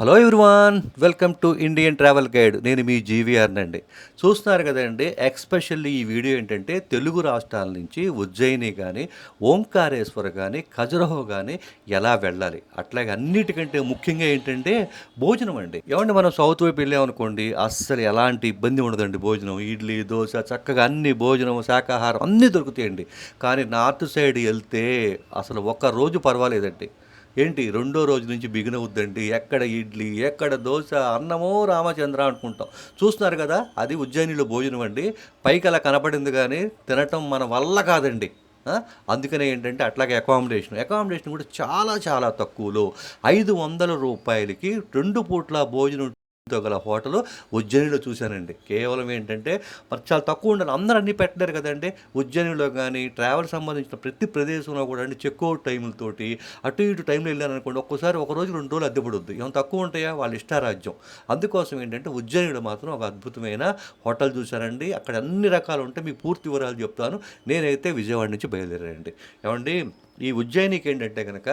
Hello everyone, welcome to Indian travel guide. నేను మీ జీవీఆర్నండి. చూస్తున్నారు కదండి. ఎక్స్పెషల్లీ ఈ వీడియో ఏంటంటే తెలుగు రాష్ట్రాల నుంచి ఉజ్జయిని కానీ, ఓంకారేశ్వర్ కానీ, ఖజురహో కానీ ఎలా వెళ్ళాలి, అట్లాగే అన్నిటికంటే ముఖ్యంగా ఏంటంటే భోజనం అండి. ఏమంటే మనం సౌత్ వైపు వెళ్ళామనుకోండి, అస్సలు ఎలాంటి ఇబ్బంది ఉండదండి. భోజనం, ఇడ్లీ, దోశ, చక్కగా అన్ని భోజనం, శాకాహారం అన్నీ దొరుకుతాయండి. కానీ నార్త్ సైడ్ వెళ్తే అసలు ఒక్క రోజు పర్వాలేదండి. ఏంటి రెండో రోజు నుంచి బిగినవుద్దండి. ఎక్కడ ఇడ్లీ, ఎక్కడ దోశ, అన్నమో రామచంద్ర అనుకుంటాం. చూస్తున్నారు కదా, అది ఉజ్జయినిలో భోజనం అండి. పైకి అలా కనపడింది కానీ తినటం మన వల్ల కాదండి. అందుకనే ఏంటంటే అట్లాగే అకామిడేషన్ కూడా చాలా చాలా తక్కువలో 500 రూపాయలకి 2 పూట్ల భోజనం గల హోటల్ ఉజ్జయినిలో చూశానండి. కేవలం ఏంటంటే మరి చాలా తక్కువ ఉండాలి. అందరూ అన్నీ పెట్టలేరు కదండి. ఉజ్జయినిలో కానీ ట్రావెల్ సంబంధించిన ప్రతి ప్రదేశంలో కూడా అండి చెక్అవుట్ టైములతోటి అటు ఇటు టైంలో వెళ్ళాను అనుకోండి, ఒక్కోసారి ఒక రోజు 2 రోజులు అద్దె పడుద్ది. ఏమైనా తక్కువ ఉంటాయా? వాళ్ళ ఇష్టారాజ్యం. అందుకోసం ఏంటంటే ఉజ్జయినిలో మాత్రం ఒక అద్భుతమైన హోటల్ చూశానండి. అక్కడ అన్ని రకాలు ఉంటాయి. మీకు పూర్తి వివరాలు చెప్తాను. నేనైతే విజయవాడ నుంచి బయలుదేరానండి. ఏమండి, ఈ ఉజ్జయినికి ఏంటంటే కనుక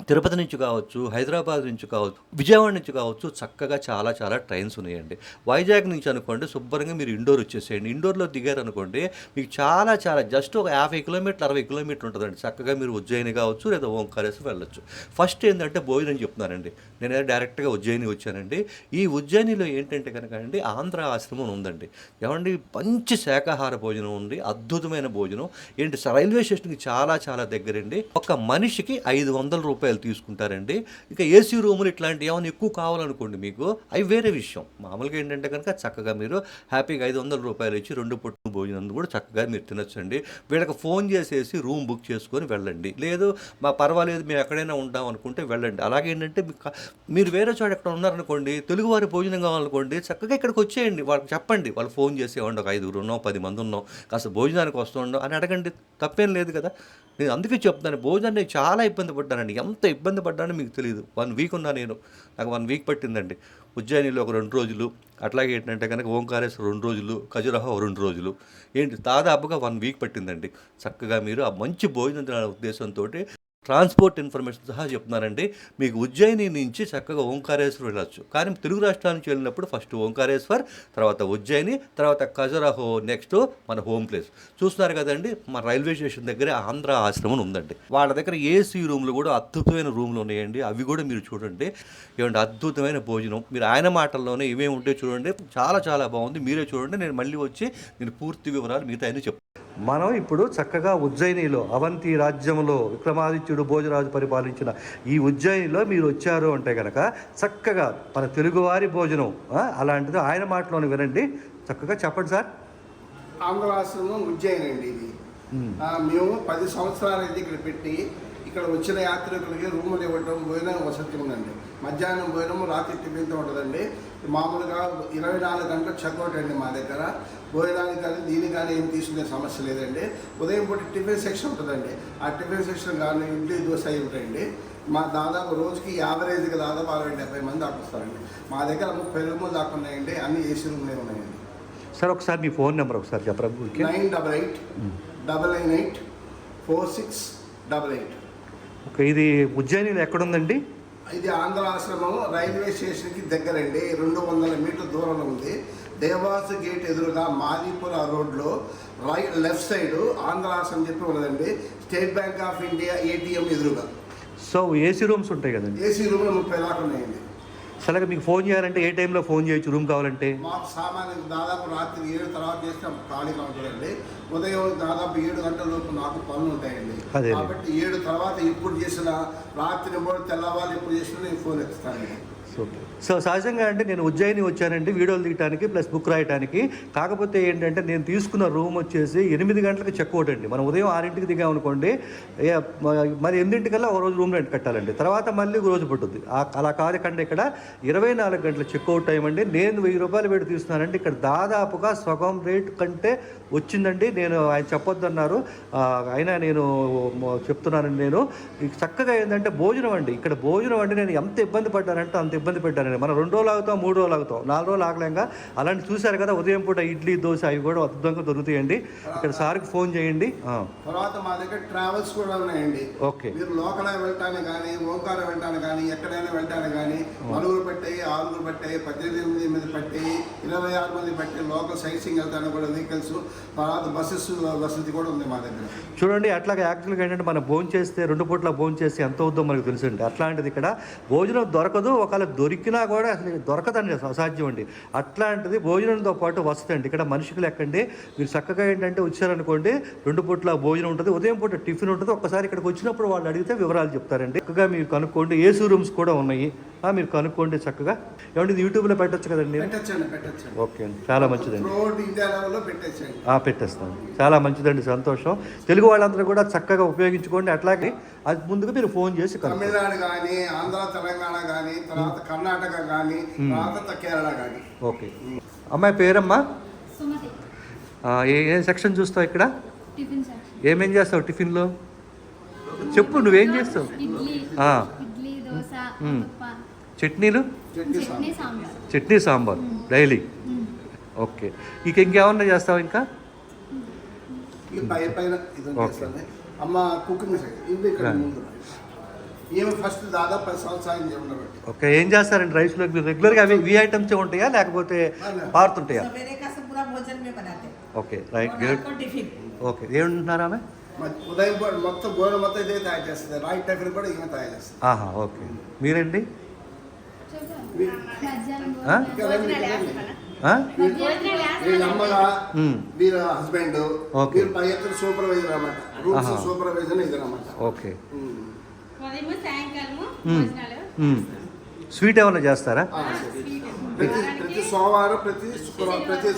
తిరుపతి నుంచి కావచ్చు, హైదరాబాద్ నుంచి కావచ్చు, విజయవాడ నుంచి కావచ్చు, చక్కగా చాలా చాలా ట్రైన్స్ ఉన్నాయండి. వైజాగ్ నుంచి అనుకోండి శుభ్రంగా మీరు ఇండోర్ వచ్చేసేయండి. ఇండోర్లో దిగారు అనుకోండి, మీకు చాలా చాలా జస్ట్ ఒక 50 కిలోమీటర్లు 60 కిలోమీటర్లు ఉంటుందండి. చక్కగా మీరు ఉజ్జయిని కావచ్చు లేదా ఓంకారేశ్వర్ వెళ్ళొచ్చు. ఫస్ట్ ఏంటంటే భోజనం చెప్తున్నానండి. నేను డైరెక్ట్గా ఉజ్జయిని వచ్చానండి. ఈ ఉజ్జయినిలో ఏంటంటే కనుక అండి ఆంధ్ర ఆశ్రమం ఉందండి. ఏమండి, మంచి శాకాహార భోజనం ఉంది, అద్భుతమైన భోజనం. ఏంటి, రైల్వే స్టేషన్కి చాలా చాలా దగ్గరండి. ఒక మనిషికి 500 రూపాయలు తీసుకుంటారండి. ఇక ఏసీ రూములు ఇట్లాంటి ఏమైనా ఎక్కువ కావాలనుకోండి మీకు, అవి వేరే విషయం. మామూలుగా ఏంటంటే కనుక చక్కగా మీరు హ్యాపీగా 500 రూపాయలు ఇచ్చి 2 పూట్ల భోజనం కూడా చక్కగా మీరు తినొచ్చండి. వీళ్ళకి ఫోన్ చేసేసి రూమ్ బుక్ చేసుకొని వెళ్ళండి. లేదు మా పర్వాలేదు మేము ఎక్కడైనా ఉంటాం అనుకుంటే వెళ్ళండి. అలాగే ఏంటంటే మీరు వేరే చోట ఎక్కడ ఉన్నారనుకోండి, తెలుగువారి భోజనం కావాలనుకోండి, చక్కగా ఇక్కడికి వచ్చేయండి. వాళ్ళకి చెప్పండి, వాళ్ళు ఫోన్ చేసి ఇవ్వండి, ఒక 5 ఉన్నాం 10 మంది ఉన్నాం, కాస్త భోజనానికి వస్తుండో అని అడగండి. తప్పేం లేదు కదా. నేను అందుకే చెప్తాను, భోజనం నేను చాలా ఇబ్బంది పడ్డానండి. ఎంత ఇబ్బంది పడ్డానో మీకు తెలియదు. 1 వీక్ ఉన్నా నేను. నాకు 1 వీక్ పట్టిందండి. ఉజ్జయినిలో ఒక 2 రోజులు, అట్లాగే ఏంటంటే కనుక ఓంకారేశ్వర్ 2 రోజులు, ఖజురహో 2 రోజులు, ఏంటి దాదాపుగా 1 వీక్ పట్టిందండి. చక్కగా మీరు ఆ మంచి భోజనం తినాలనే ఉద్దేశంతో ట్రాన్స్పోర్ట్ ఇన్ఫర్మేషన్ సహా చెప్తున్నానండి. మీకు ఉజ్జయిని నుంచి చక్కగా ఓంకారేశ్వర్ వెళ్ళొచ్చు. కానీ తెలుగు రాష్ట్రాల నుంచి వెళ్ళినప్పుడు ఫస్ట్ ఓంకారేశ్వర్, తర్వాత ఉజ్జయిని, తర్వాత ఖజురహో, నెక్స్ట్ మన హోమ్ ప్లేస్. చూస్తున్నారు కదండి, మన రైల్వే స్టేషన్ దగ్గర ఆంధ్ర ఆశ్రమం ఉందండి. వాళ్ళ దగ్గర ఏసీ రూమ్లు కూడా అద్భుతమైన రూమ్లు ఉన్నాయండి. అవి కూడా మీరు చూడండి. ఏమంటే అద్భుతమైన భోజనం. మీరు ఆయన మాటల్లోనే ఇవేమి ఉంటాయో చూడండి. చాలా చాలా బాగుంది. మీరే చూడండి. నేను మళ్ళీ వచ్చి నేను పూర్తి వివరాలు మిగతా అన్ని చెప్తాను. మనం ఇప్పుడు చక్కగా ఉజ్జయినిలో, అవంతి రాజ్యంలో విక్రమాదిత్యుడు భోజరాజు పరిపాలించిన ఈ ఉజ్జయినిలో మీరు వచ్చారు అంటే కనుక చక్కగా మన తెలుగువారి భోజనం అలాంటిది ఆయన మాటలోని వినండి. చక్కగా చెప్పండి సార్. ఆంధ్ర ఆశ్రమం ఉజ్జయిని అండి ఇది. మేము 10 సంవత్సరాలు అయితే ఇక్కడ పెట్టి ఇక్కడ వచ్చిన యాత్రికులకి రూములు ఇవ్వటం, భోజనం వసతి ఉందండి. మధ్యాహ్నం భోజనం, రాత్రి టిఫిన్తో ఉంటుందండి. మామూలుగా 24 గంటలు చెక్అవుట్ అండి మా దగ్గర. భోజనానికి కానీ దీనికి కానీ ఏం తీసుకునే సమస్య లేదండి. ఉదయం పూట టిఫిన్ సెక్షన్ ఉంటుందండి. ఆ టిఫిన్ సెక్షన్ కానీ ఇడ్లీ, దోశ అవి ఉంటాయండి. మా దాదాపు రోజుకి యావరేజ్గా దాదాపు 60-70 మంది దాకా వస్తారండి. మా దగ్గర 30 రూములు దాకా ఉన్నాయండి. అన్ని ఏసీ రూమ్లే ఉన్నాయండి. సార్ ఒకసారి మీ ఫోన్ నెంబర్ ఒకసారి చెప్పరా? 9888994688. ఓకే, ఇది ఉజ్జయినిలో ఎక్కడుందండి? ఇది ఆంధ్ర ఆశ్రమం రైల్వే స్టేషన్కి దగ్గరండి. 200 మీటర్ల దూరంలో ఉంది. దేవాస్ గేట్ ఎదురుగా మాదీపుర రోడ్లో లెఫ్ట్ సైడ్ ఆంధ్ర ఆశ్రమం చెప్పి ఉన్నదండి. State bank of India ATM ఎదురుగా. సో ఏసీ రూమ్స్ ఉంటాయి కదండి? ఏసీ రూమ్లో 30 దాకా ఉన్నాయండి. సరే, మీకు ఫోన్ చేయాలంటే ఏ టైంలో ఫోన్ చేయొచ్చు రూమ్ కావాలంటే? మాకు సామాన్యం దాదాపు రాత్రి 7 తర్వాత చేస్తే ఖాళీగా ఉంటుందండి. ఉదయం దాదాపు 7 గంటల లోపు నాకు పనులు ఉంటాయండి. కాబట్టి 7 తర్వాత ఎప్పుడు చేసినా, రాత్రి తెల్లవాళ్ళు ఎప్పుడు చేసినా నేను ఫోన్ ఎత్తుతానండి. సూపర్. సో సహజంగా అంటే నేను ఉజ్జయిని వచ్చానండి వీడియోలు తీయడానికి ప్లస్ బుక్ రాయడానికి. కాకపోతే ఏంటంటే నేను తీసుకున్న రూమ్ వచ్చేసి 8 గంటలకు చెక్అవుట్ అండి. మనం ఉదయం 6ంటికి దిగామనుకోండి, మరి 8ంటికల్లా ఒక రోజు రూమ్ రెంట్ కట్టాలండి. తర్వాత మళ్ళీ ఒక రోజు పట్టుద్ది. అలా కాదండి, ఇక్కడ 24 గంటల చెక్అవుట్ టైం అండి. నేను 1000 రూపాయలు పెట్టి తీస్తున్నానండి. ఇక్కడ దాదాపుగా సగం రేట్ కంటే వచ్చిందండి. నేను ఆయన చెప్పొద్దన్నారు, అయినా నేను చెప్తున్నానండి. నేను చక్కగా ఏంటంటే భోజనం అండి. ఇక్కడ భోజనం అండి నేను ఎంత ఇబ్బంది పడ్డానంటే అంత ఇబ్బంది ఇబ్బంది పెట్టారండి. మనం 2 రోజులు ఆగుతాం, 3 రోజులు ఆగుతాం, 4 రోజులు ఆగలేంగా. అలాంటి చూశారు కదా, ఉదయం పూట ఇడ్లీ, దోశ అవి కూడా అద్భుతంగా దొరుకుతాయండి. ఇక్కడ సార్కి ఫోన్ చేయండి. తర్వాత మా దగ్గర ట్రావెల్స్ కూడా ఉన్నాయండి. ఓకే, మీరు లోకల్ వెళ్ళటానికి కానీ, ఓంకారం వెళ్ళటానికి కానీ, ఎక్కడైనా వెళ్ళటానికి కానీ, 4 పట్టాయి, 6 పట్టాయి, 18 మంది పట్టాయి, 26 మంది పట్టి లోకల్ సైట్ సీయింగ్ వెళ్తానికి కూడా వెహికల్స్, తర్వాత బస్సెస్ వసతి కూడా ఉంది మా దగ్గర. చూడండి, అట్లాగే యాక్చువల్గా ఏంటంటే మనం భోజనం చేస్తే 2 పూట్ల భోజనం చేస్తే ఎంత అవుతుందో మనకు తెలుసండి. అట్లాంటిది ఇక్కడ భోజనం దొరకదు, ఒకవేళ దొరికినా కూడా అసలు దొరకదండి, అసాధ్యం అండి. అట్లాంటిది భోజనంతో పాటు వసతి అండి. ఇక్కడ మనిషికి లెక్కండి. మీరు చక్కగా ఏంటంటే వచ్చారనుకోండి, 2 పూట్ల భోజనం ఉంటుంది, ఉదయం పూట టిఫిన్ ఉంటుంది. ఒక్కసారి ఇక్కడికి వచ్చినప్పుడు వాళ్ళు అడిగితే వివరాలు చెప్తారండి. చక్కగా మీరు కనుక్కోండి. ఏసీ రూమ్స్ కూడా ఉన్నాయి, మీరు కనుక్కోండి చక్కగా. ఏమంటే ఇది యూట్యూబ్లో పెట్టచ్చు కదండి? ఓకే అండి, చాలా మంచిదండి. పెట్టేస్తాను, చాలా మంచిదండి, సంతోషం. తెలుగు వాళ్ళందరూ కూడా చక్కగా ఉపయోగించుకోండి. అట్లాగే అది ముందుగా మీరు ఫోన్ చేసి తమిళనాడు కానీ, ఆంధ్ర, తెలంగాణ కానీ, తర్వాత కర్ణాటక కానీ, తర్వాత కేరళ కానీ. ఓకే. అమ్మాయి పేరమ్మా? ఏ సెక్షన్ చూస్తావు ఇక్కడ? ఏమేం చేస్తావు టిఫిన్లో? చెప్పు, నువ్వేం చేస్తావు? చట్నీలు, చట్నీ సాంబార్ డైలీ. ఓకే. ఇంకేమన్నా చేస్తావు ఇంకా? అమ్మ కుకింగ్ ఫస్ట్ దాదాపు 10 సంవత్సరాలు. ఓకే. ఏం చేస్తారండి రైస్లో? రెగ్యులర్గా అవి ఈ ఐటమ్సే ఉంటాయా లేకపోతే మారుతుంటాయా? Okay, right, good. ఓకే, ఏమంటున్నారా ఆమె? ఉదయం మొత్తం భోజనం మొత్తం ఇదే తయారు చేస్తుంది, రాయి టిఫిన్ కూడా ఇవే తయారు చేస్తుంది. ఓకే. మీరండి? అమ్మగా వీళ్ళ హస్బెండ్, పై ఎత్తున సూపర్వైజర్ అన్నమాట, రూమ్స్ సూపర్వైజర్ ఇది అన్నమాట. ఓకే. స్వీట్ ఏమైనా చేస్తారా? ప్రతి సోమవారం, ప్రతి శుక్రవారం, ప్రతి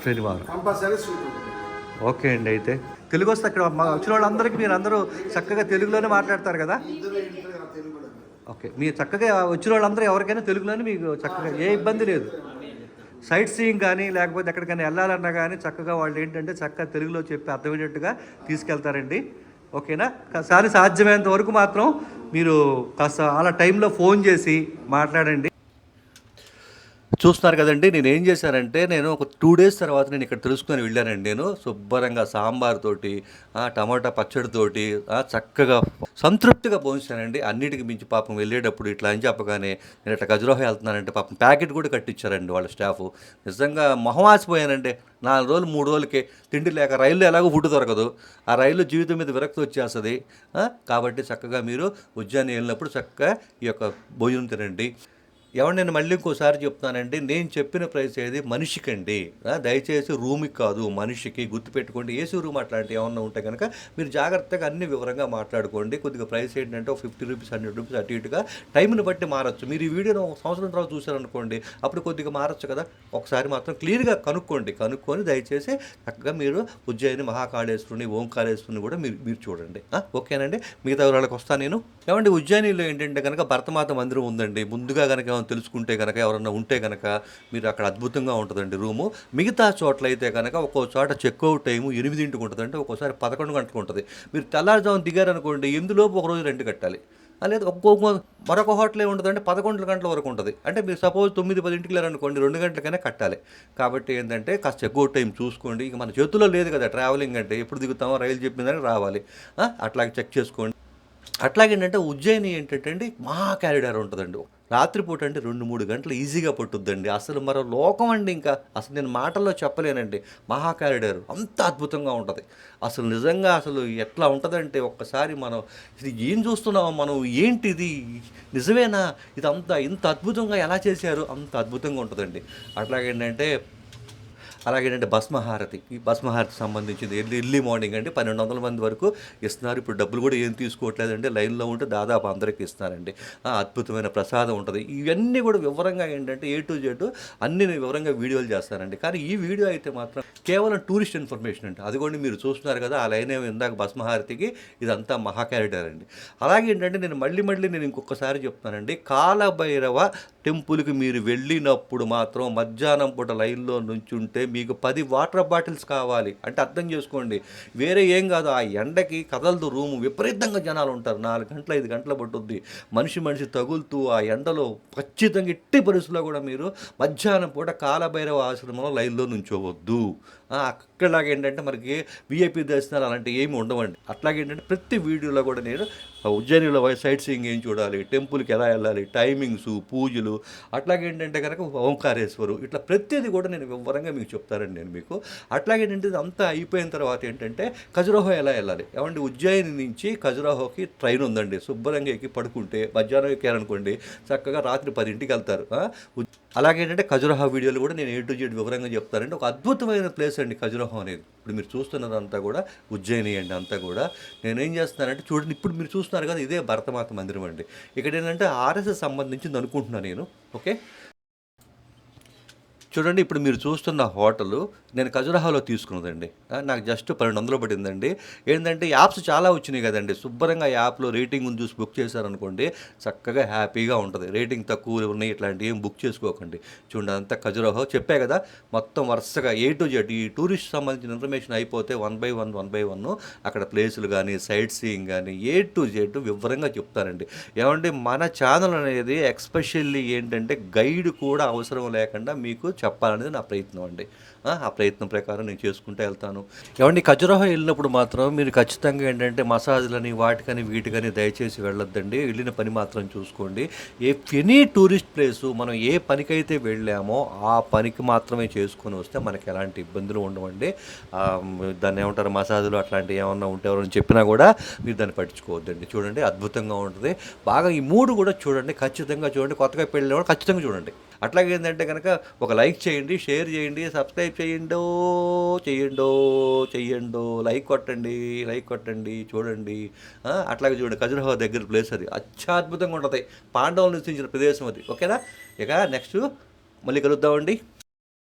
శనివారం కంపల్సరీ స్వీట్ ఉంటుంది. ఓకే అండి. అయితే తెలుగు వస్తే అక్కడ వచ్చిన వాళ్ళందరికీ మీరు అందరూ చక్కగా తెలుగులోనే మాట్లాడతారు కదా? ఓకే. మీరు చక్కగా వచ్చిన వాళ్ళందరూ ఎవరికైనా తెలుగులోనే మీకు చక్కగా ఏ ఇబ్బంది లేదు. సైట్ సీయింగ్ కానీ లేకపోతే ఎక్కడికైనా వెళ్ళాలన్నా కానీ చక్కగా వాళ్ళు ఏంటంటే చక్కగా తెలుగులో చెప్పి అర్థమయ్యేటట్టుగా తీసుకెళ్తారండి. ఓకేనా? కానీ సాధ్యమైనంత వరకు మాత్రం మీరు కాస్త అలా టైంలో ఫోన్ చేసి మాట్లాడండి. చూస్తున్నారు కదండి, నేను ఏం చేశానంటే నేను ఒక 2 days తర్వాత నేను ఇక్కడ తెలుసుకొని వెళ్ళానండి. నేను శుభ్రంగా సాంబార్ తోటి, టమాటా పచ్చడితోటి చక్కగా సంతృప్తిగా భోంచానండి. అన్నిటికి మించి పాపం వెళ్ళేటప్పుడు ఇట్లా అని చెప్పగానే నేను ఇట్లా ఖజురాహో వెళ్తున్నానంటే పాపం ప్యాకెట్ కూడా కట్టించారండి వాళ్ళ స్టాఫ్. నిజంగా మొహమాసిపోయానండి. 4 రోజులు 3 రోజులకే తిండి లేక, రైల్లో ఎలాగో ఫుడ్ దొరకదు, ఆ రైల్లో జీవితం మీద విరక్తి వచ్చేస్తుంది. కాబట్టి చక్కగా మీరు ఉజ్జయిని వెళ్ళినప్పుడు చక్కగా ఈ యొక్క భోజనం తినండి. ఏమంటే నేను మళ్ళీ ఇంకోసారి చెప్తానండి, నేను చెప్పిన ప్రైస్ ఏది మనిషికండి, దయచేసి రూమ్కి కాదు, మనిషికి. గుర్తుపెట్టుకోండి. ఏసీ రూమ్ అట్లాంటివి ఏమన్నా ఉంటే కనుక మీరు జాగ్రత్తగా అన్ని వివరంగా మాట్లాడుకోండి. కొద్దిగా ప్రైస్ ఏంటంటే ఒక 50 రూపీస్ 100 రూపీస్ అటు ఇటుగా టైంని బట్టి మారచ్చు. మీరు ఈ వీడియోని 1 సంవత్సరం తర్వాత చూసారనుకోండి, అప్పుడు కొద్దిగా మారచ్చు కదా. ఒకసారి మాత్రం క్లియర్గా కనుక్కొని దయచేసి చక్కగా మీరు ఉజ్జయిని మహాకాళేశ్వరుని, ఓంకారేశ్వరుని కూడా మీరు చూడండి. ఓకేనండి. మిగతా వివరాలకు వస్తాను నేను. ఏమంటే ఉజ్జయినిలో ఏంటంటే కనుక భరతమాత మందిరం ఉందండి. ముందుగా కనుక తెలుసుకుంటే కనుక ఎవరన్నా ఉంటే కనుక మీరు అక్కడ అద్భుతంగా ఉంటుందండి రూము. మిగతా చోట్ల అయితే కనుక ఒక్కో చోట చెక్అవుట్ టైము 8 ఉంటుందంటే, ఒక్కోసారి 11 గంటలకు ఉంటుంది. మీరు తెల్లారుజామున దిగారనుకోండి, ఎందులోపు ఒక రోజు రెంట్ కట్టాలి. లేదా మరొక హోటల్ ఏముంటుందంటే 11 గంటల వరకు ఉంటుంది. అంటే మీరు సపోజ్ 9-10 వెళ్ళారనుకోండి, 2 గంటలకైనా కట్టాలి. కాబట్టి ఏంటంటే కాస్త చెక్అవుట్ టైం చూసుకోండి. ఇక మన చేతుల్లో లేదు కదా ట్రావెలింగ్ అంటే, ఎప్పుడు దిగుతామో రైలు చెప్పిందని రావాలి. అట్లాగే చెక్ చేసుకోండి. అట్లాగేంటంటే ఉజ్జయిని ఏంటంటే అండి మహా క్యారిడార్ ఉంటుందండి. రాత్రిపూట అంటే 2-3 గంటలు ఈజీగా పట్టుద్దండి. అసలు మరో లోకం అండి. ఇంకా అసలు నేను మాటల్లో చెప్పలేనండి. మహా క్యారిడార్ అంత అద్భుతంగా ఉంటుంది. అసలు నిజంగా అసలు ఎట్లా ఉంటుందంటే ఒక్కసారి మనం ఇది ఏం చూస్తున్నాం, మనం ఏంటిది, నిజమేనా, ఇదంతా ఇంత అద్భుతంగా ఎలా చేశారు, అంత అద్భుతంగా ఉంటుందండి. అట్లాగేంటంటే భస్మహారతి. ఈ భస్మహారతి సంబంధించింది ఎర్లీ మార్నింగ్ అండి 1200 మంది వరకు ఇస్తున్నారు. ఇప్పుడు డబ్బులు కూడా ఏం తీసుకోవట్లేదండి, లైన్లో ఉంటే దాదాపు అందరికీ ఇస్తున్నారండి. అద్భుతమైన ప్రసాదం ఉంటుంది. ఇవన్నీ కూడా వివరంగా ఏంటంటే A to Z అన్ని వివరంగా వీడియోలు చేస్తానండి. కానీ ఈ వీడియో అయితే మాత్రం కేవలం టూరిస్ట్ ఇన్ఫర్మేషన్ అండి. అదిగోండి మీరు చూస్తున్నారు కదా, ఆ లైన్ ఏమో ఇందాక భస్మహారతికి, ఇదంతా మహాకారిడార్ అండి. అలాగే ఏంటంటే నేను మళ్ళీ నేను ఇంకొకసారి చెప్తానండి, కాలభైరవ టెంపుల్కి మీరు వెళ్ళినప్పుడు మాత్రం మధ్యాహ్నం పూట లైన్లో నుంచుంటే మీకు 10 వాటర్ బాటిల్స్ కావాలి అంటే అర్థం చేసుకోండి. వేరే ఏం కాదు, ఆ ఎండకి కదలదు రూము, విపరీతంగా జనాలు ఉంటారు. 4 గంటలు 5 గంటలు పట్టుద్ది. మనిషి తగులుతూ ఆ ఎండలో ఖచ్చితంగా ఎట్టి పరిస్థితుల్లో కూడా మీరు మధ్యాహ్నం పూట కాలభైరవ ఆశ్రమంలో లైన్లో నుంచోవద్దు. అక్కడలాగేంటంటే మనకి విఐపి దర్శనాలు అలాంటివి ఏమి ఉండవండి. అట్లాగేంటంటే ప్రతి వీడియోలో కూడా నేను ఉజ్జయినిలో సైట్ సీయింగ్ ఏం చూడాలి, టెంపుల్కి ఎలా వెళ్ళాలి, టైమింగ్స్, పూజలు, అట్లాగేంటంటే కనుక ఓంకారేశ్వరు, ఇట్లా ప్రతిదీ కూడా నేను వివరంగా మీకు చెప్తానండి నేను మీకు. అట్లాగేంటంటే ఇదంతా అయిపోయిన తర్వాత ఏంటంటే ఖజురాహో ఎలా వెళ్ళాలి. ఏమంటే ఉజ్జయిని నుంచి ఖజురాహోకి ట్రైన్ ఉందండి. శుభ్రంగా ఎక్కి పడుకుంటే మధ్యాహ్నం ఎక్కారనుకోండి చక్కగా రాత్రి 10ంటికి వెళ్తారు. అలాగేంటంటే ఖజురాహో వీడియోలు కూడా నేను A to Z వివరంగా చెప్తానండి. ఒక అద్భుతమైన ప్లేస్ అండి ఖజురాహో అనేది. ఇప్పుడు మీరు చూస్తున్నదంతా కూడా ఉజ్జయిని అండి. అంతా కూడా నేనేం చేస్తున్నానంటే చూడండి, ఇప్పుడు మీరు చూస్తున్నారు కదా, ఇదే భరతమాత మందిరం అండి. ఇక్కడ ఏంటంటే ఆర్ఎస్ఎస్ సంబంధించింది అనుకుంటున్నాను నేను. ఓకే, చూడండి ఇప్పుడు మీరు చూస్తున్న హోటలు నేను ఖజురాహోలో తీసుకున్నదండి. నాకు జస్ట్ 1200 పడిందండి. ఏంటంటే యాప్స్ చాలా వచ్చినాయి కదండి, శుభ్రంగా యాప్లో రేటింగ్ చూసి బుక్ చేశారనుకోండి చక్కగా హ్యాపీగా ఉంటుంది. రేటింగ్ తక్కువ ఉన్నాయి ఇట్లాంటివి ఏం బుక్ చేసుకోకండి. చూడండి అంతా ఖజురాహో చెప్పే కదా, మొత్తం వరుసగా A to Z ఈ టూరిస్ట్ సంబంధించిన ఇన్ఫర్మేషన్ అయిపోతే 1 by 1 అక్కడ ప్లేసులు కానీ సైట్ సీయింగ్ కానీ A to Z వివరంగా చెప్తానండి. ఏమంటే మన ఛానల్ అనేది ఎక్స్పెషల్లీ ఏంటంటే గైడ్ కూడా అవసరం లేకుండా మీకు చెప్పాలనేది నా ప్రయత్నం అండి. ఆ ప్రయత్నం ప్రకారం నేను చేసుకుంటూ వెళ్తాను. ఏమండి ఖజురాహో వెళ్ళినప్పుడు మాత్రం మీరు ఖచ్చితంగా ఏంటంటే మసాజ్లని వాటికని వీటికని దయచేసి వెళ్ళొద్దండి. వెళ్ళిన పని మాత్రం చూసుకోండి. ఎనీ టూరిస్ట్ ప్లేసు మనం ఏ పనికైతే వెళ్ళామో ఆ పనికి మాత్రమే చేసుకొని వస్తే మనకి ఎలాంటి ఇబ్బందులు ఉండవండి. దాన్ని ఏమంటారు మసాజులు అట్లాంటివి ఏమన్నా ఉంటే ఎవరైనా చెప్పినా కూడా మీరు దాన్ని పట్టించుకోవద్దండి. చూడండి అద్భుతంగా ఉంటుంది. బాగా ఈ 3 కూడా చూడండి, ఖచ్చితంగా చూడండి. కొత్తగా పెళ్ళిన కూడా ఖచ్చితంగా చూడండి. అట్లాగే ఏంటంటే కనుక ఒక లైక్ చేయండి, షేర్ చేయండి, సబ్స్క్రైబ్ చెయ్యండో, లైక్ కొట్టండి చూడండి. అట్లాగే చూడండి ఖజురాహో దగ్గర ప్లేస్ అది అత్యద్భుతంగా ఉంటుంది. పాండవులు నివసించిన ప్రదేశం అది. ఓకేనా, ఇక నెక్స్ట్ మళ్ళీ కలుద్దామండి.